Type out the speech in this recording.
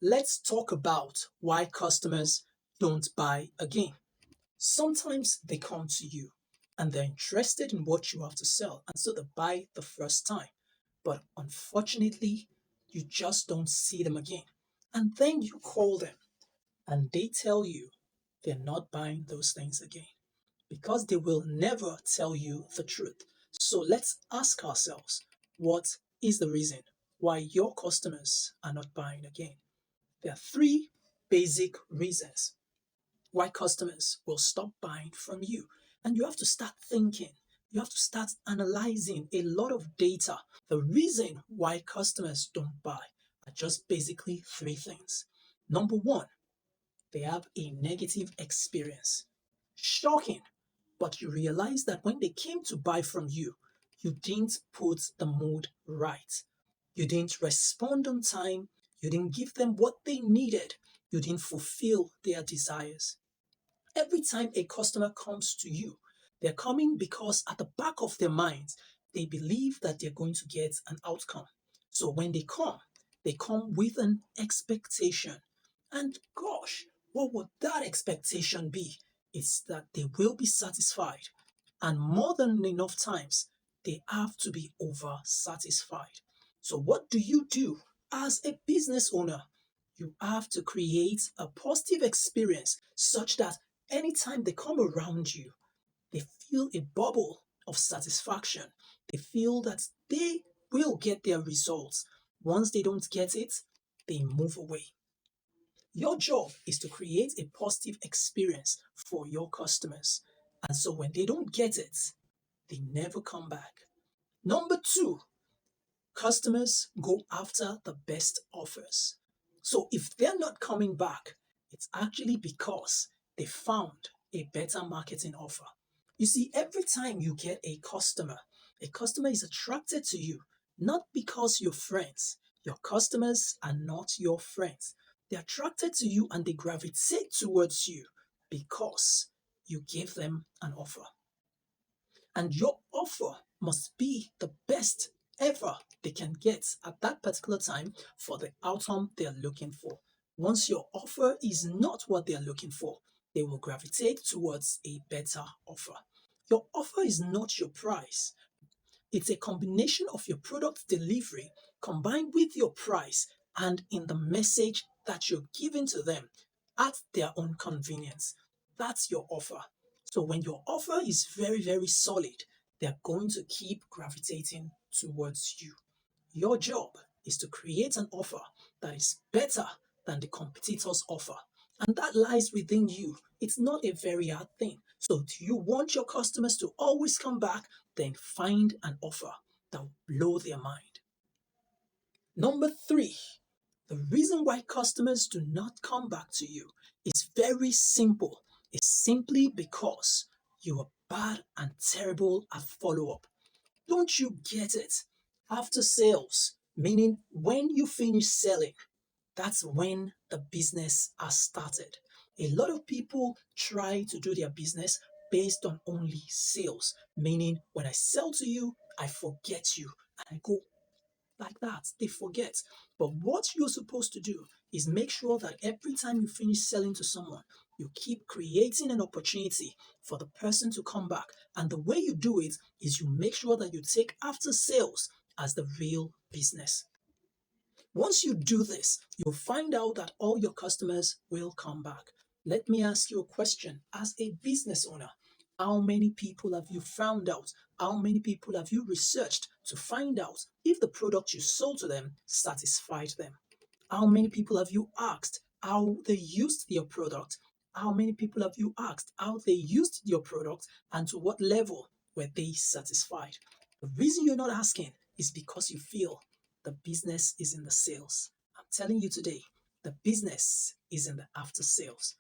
let's talk about why customers don't buy again. Sometimes they come to you and they're interested in what you have to sell, and so they buy the first time. But unfortunately, you just don't see them again. And then you call them and they tell you they're not buying those things again because they will never tell you the truth. So let's ask ourselves, what is the reason why your customers are not buying again? There are three basic reasons why customers will stop buying from you. And you have to start thinking, you have to start analyzing a lot of data. The reason why customers don't buy are just basically three things. Number one, they have a negative experience. Shocking, but you realize that when they came to buy from you, you didn't put the mood right. You didn't respond on time. You didn't give them what they needed. You didn't fulfill their desires. Every time a customer comes to you, they're coming because at the back of their minds, they believe that they're going to get an outcome. So when they come with an expectation. And gosh, what would that expectation be? It's that they will be satisfied. And more than enough times, they have to be over satisfied. So, what do you do as a business owner? You have to create a positive experience such that anytime they come around you, they feel a bubble of satisfaction. They feel that they will get their results. Once they don't get it, they move away. Your job is to create a positive experience for your customers. And so when they don't get it, they never come back. Number two, customers go after the best offers. So if they're not coming back, it's actually because they found a better marketing offer. You see, every time you get a customer is attracted to you, not because you're friends. Your customers are not your friends. They're attracted to you and they gravitate towards you because you give them an offer. And your offer must be the best ever they can get at that particular time for the outcome they're looking for. Once your offer is not what they're looking for, they will gravitate towards a better offer. Your offer is not your price. It's a combination of your product delivery combined with your price and in the message that you're giving to them at their own convenience. That's your offer. So when your offer is very, very solid, they're going to keep gravitating towards you. Your job is to create an offer that is better than the competitor's offer. And that lies within you. It's not a very hard thing. So, do you want your customers to always come back? Then find an offer that will blow their mind. Number three, the reason why customers do not come back to you is very simple. It's simply because you are bad and terrible at follow up. Don't you get it? After sales, meaning when you finish selling, that's when the business has started. A lot of people try to do their business based on only sales, meaning when I sell to you, I forget you and I go like that. They forget. But what you're supposed to do is make sure that every time you finish selling to someone, you keep creating an opportunity for the person to come back. And the way you do it is you make sure that you take after sales as the real business. Once you do this, you'll find out that all your customers will come back. Let me ask you a question as a business owner. How many people have you found out? How many people have you researched to find out if the product you sold to them satisfied them? How many people have you asked how they used your product? How many people have you asked how they used your product and to what level were they satisfied? The reason you're not asking is because you feel the business is in the sales. I'm telling you today, the business is in the after sales.